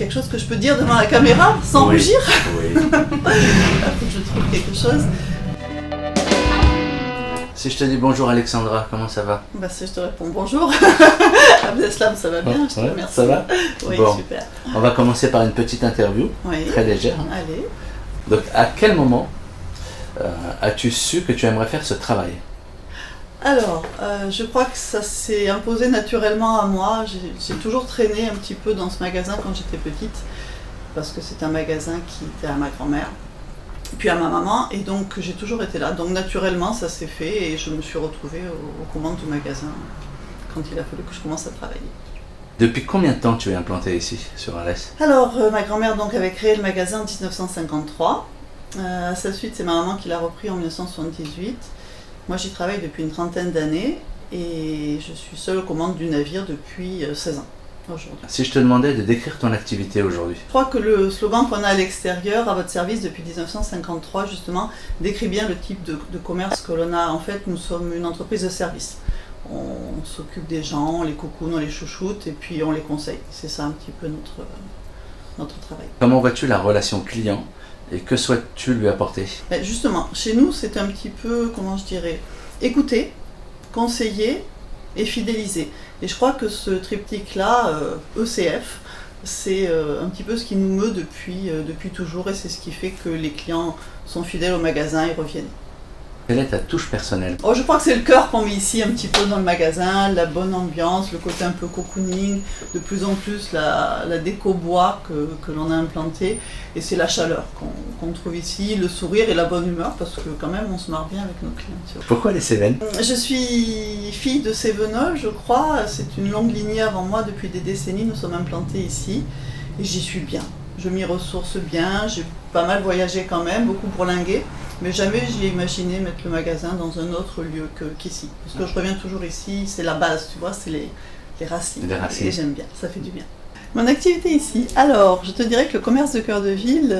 quelque chose que je peux dire devant la caméra sans rougir. Oui. Il faut que je trouve quelque chose. Si je te dis bonjour Alexandra, comment ça va? Bah, si je te réponds bonjour. Abdeslam, ça va bien, je te remercie. Ça va? Oui, bon. Super. On va commencer par une petite interview, très légère. Allez. Donc, à quel moment as-tu su que tu aimerais faire ce travail? Alors, je crois que ça s'est imposé naturellement à moi. J'ai toujours traîné un petit peu dans ce magasin quand j'étais petite, parce que c'est un magasin qui était à ma grand-mère, puis à ma maman, et donc j'ai toujours été là. Donc naturellement, ça s'est fait, et je me suis retrouvée aux commandes du magasin quand il a fallu que je commence à travailler. Depuis combien de temps tu es implantée ici, sur Alès? Alors, ma grand-mère donc avait créé le magasin en 1953. À sa suite, c'est ma maman qui l'a repris en 1978. Moi, j'y travaille depuis une trentaine d'années et je suis seule aux commandes du navire depuis 16 ans aujourd'hui. Si je te demandais de décrire ton activité aujourd'hui? Je crois que le slogan qu'on a à l'extérieur, à votre service depuis 1953, justement, décrit bien le type de commerce que l'on a. En fait, nous sommes une entreprise de service. On s'occupe des gens, on les coucoune, on les chouchoute et puis on les conseille. C'est ça un petit peu notre travail. Comment vois-tu la relation client et que souhaites-tu lui apporter? Justement, chez nous, c'est un petit peu, comment je dirais, écouter, conseiller et fidéliser. Et je crois que ce triptyque-là, ECF, c'est un petit peu ce qui nous meut depuis toujours et c'est ce qui fait que les clients sont fidèles au magasin et reviennent. Quelle est ta touche personnelle? Oh, je crois que c'est le cœur qu'on met ici un petit peu dans le magasin, la bonne ambiance, le côté un peu cocooning, de plus en plus la déco bois que l'on a implantée, et c'est la chaleur qu'on trouve ici, le sourire et la bonne humeur, parce que quand même on se marre bien avec nos clients. Pourquoi les Cévennes? Je suis fille de Cévenol, je crois, c'est une longue lignée avant moi, depuis des décennies nous sommes implantés ici, et j'y suis bien. Je m'y ressource bien, j'ai pas mal voyagé quand même, beaucoup bourlingué, mais jamais j'ai imaginé mettre le magasin dans un autre lieu qu'ici. Parce que je reviens toujours ici, c'est la base, tu vois, c'est les racines. Et j'aime bien, ça fait du bien. Mon activité ici, alors je te dirais que le commerce de cœur de ville,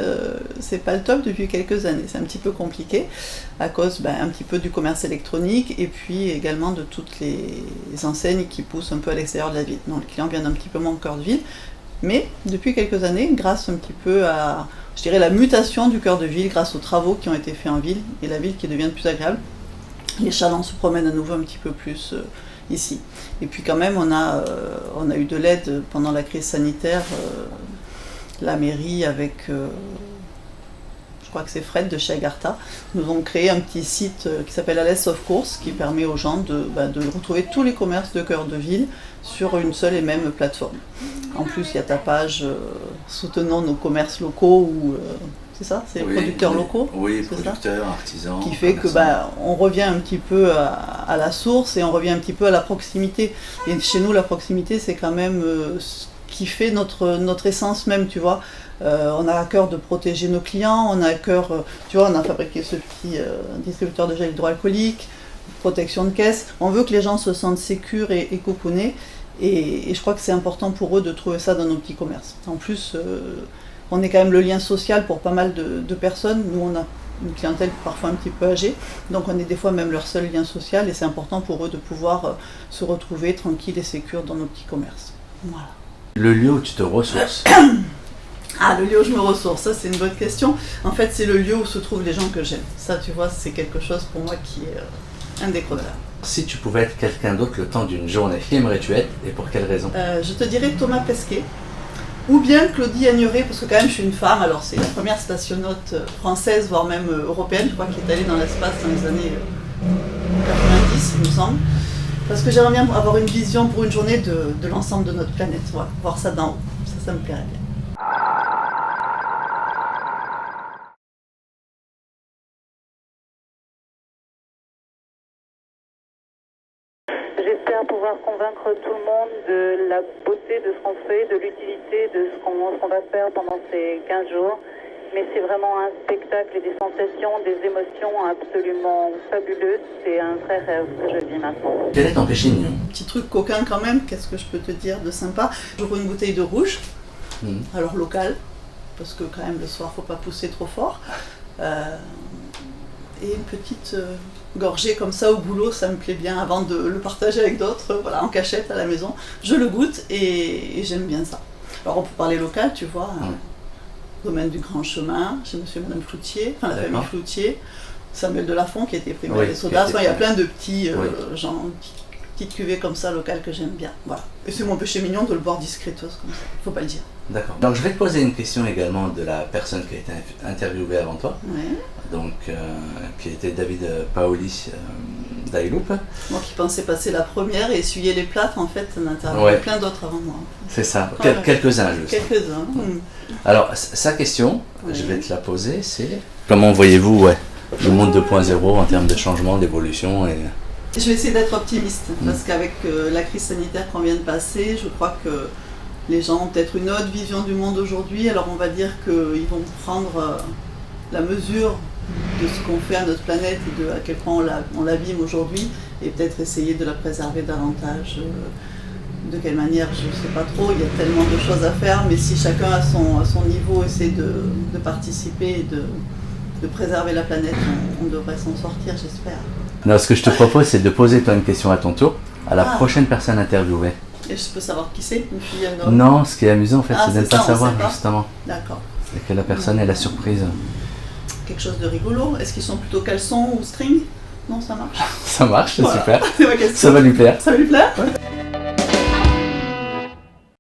c'est pas le top depuis quelques années. C'est un petit peu compliqué à cause un petit peu du commerce électronique et puis également de toutes les enseignes qui poussent un peu à l'extérieur de la ville. Donc le client vient un petit peu moins au cœur de ville. Mais depuis quelques années, grâce un petit peu à, je dirais, la mutation du cœur de ville, grâce aux travaux qui ont été faits en ville, et la ville qui devient de plus agréable, les chalands se promènent à nouveau un petit peu plus ici. Et puis quand même, on a eu de l'aide pendant la crise sanitaire, la mairie avec, je crois que c'est Fred de chez Agartha, nous ont créé un petit site qui s'appelle Alès of Course, qui permet aux gens de retrouver tous les commerces de cœur de ville sur une seule et même plateforme. En plus, il y a ta page soutenant nos commerces locaux, ou c'est ça, c'est les producteurs locaux. Oui, producteurs, artisans. Qui fait que on revient un petit peu à la source et on revient un petit peu à la proximité. Et chez nous, la proximité, c'est quand même ce qui fait notre essence même, tu vois. On a à cœur de protéger nos clients, on a à cœur, tu vois, on a fabriqué ce petit distributeur de gel hydroalcoolique, protection de caisse. On veut que les gens se sentent sécures et cocoonés. Et je crois que c'est important pour eux de trouver ça dans nos petits commerces. En plus, on est quand même le lien social pour pas mal de personnes. Nous, on a une clientèle parfois un petit peu âgée, donc on est des fois même leur seul lien social, et c'est important pour eux de pouvoir se retrouver tranquille et sécure dans nos petits commerces. Voilà. Le lieu où tu te ressources? Ah, le lieu où je me ressource, ça c'est une bonne question. En fait, c'est le lieu où se trouvent les gens que j'aime. Ça, tu vois, c'est quelque chose pour moi qui est indécrottable. Si tu pouvais être quelqu'un d'autre le temps d'une journée, qui aimerais-tu être et pour quelle raison? Je te dirais Thomas Pesquet, ou bien Claudie Agneret, parce que quand même je suis une femme, alors c'est la première spationaute française, voire même européenne, je crois, qui est allée dans l'espace dans les années 90, il me semble. Parce que j'aimerais bien avoir une vision pour une journée de l'ensemble de notre planète, voilà, voir ça d'en haut, ça me plairait bien. J'espère pouvoir convaincre tout le monde de la beauté de ce qu'on fait, de l'utilité de ce qu'on va faire pendant ces 15 jours. Mais c'est vraiment un spectacle et des sensations, des émotions absolument fabuleuses. C'est un vrai rêve que je vis maintenant. Quel est ton péché mignon? Petit truc coquin quand même, qu'est-ce que je peux te dire de sympa? J'ouvre une bouteille de rouge, alors locale, parce que quand même le soir faut pas pousser trop fort. Et une petite gorgée comme ça au boulot, ça me plaît bien, avant de le partager avec d'autres, voilà, en cachette à la maison. Je le goûte et j'aime bien ça. Alors on peut parler local, tu vois, Ouais. domaine du Grand Chemin, chez monsieur et madame Floutier, enfin la famille D'accord. Floutier, Samuel Delafont qui était primé Oui, à des qui sodas. était Enfin, il y a primé. plein de petits, Oui. genre, petites cuvées comme ça locales que j'aime bien. Voilà. Et c'est mon péché mignon de le boire discretos comme ça, faut pas le dire. D'accord. Donc je vais te poser une question également de la personne qui a été interviewée avant toi, Ouais. donc qui était David Paoli d'Ailoup. Moi qui pensais passer la première et essuyer les plâtres, en fait, on a interviewé Ouais. plein d'autres avant moi. C'est ça, Ouais. quelques-uns juste. Quelques-uns. Alors sa question, Oui. je vais te la poser, c'est comment voyez-vous le monde 2.0 en termes de changement, d'évolution et... Je vais essayer d'être optimiste, parce qu'avec la crise sanitaire qu'on vient de passer, je crois que les gens ont peut-être une autre vision du monde aujourd'hui. Alors on va dire qu'ils vont prendre la mesure de ce qu'on fait à notre planète et de à quel point on l'abîme aujourd'hui, et peut-être essayer de la préserver davantage. De quelle manière, je ne sais pas trop, il y a tellement de choses à faire, mais si chacun à son niveau essaie de participer et de préserver la planète, on devrait s'en sortir, j'espère. Non, ce que je te propose, c'est de poser toi une question à ton tour, à la Ah. prochaine personne interviewée. Et je peux savoir qui c'est, une fille, un homme? Non, ce qui est amusant en fait, Ah, c'est de ne c'est pas ça, on savoir sait pas. justement. D'accord. Et que la personne ait la surprise. Quelque chose de rigolo. Est-ce qu'ils sont plutôt caleçons ou string? Non, ça marche. Ça marche, c'est Voilà. super. C'est ma question. Ça va lui plaire. Ça va lui plaire?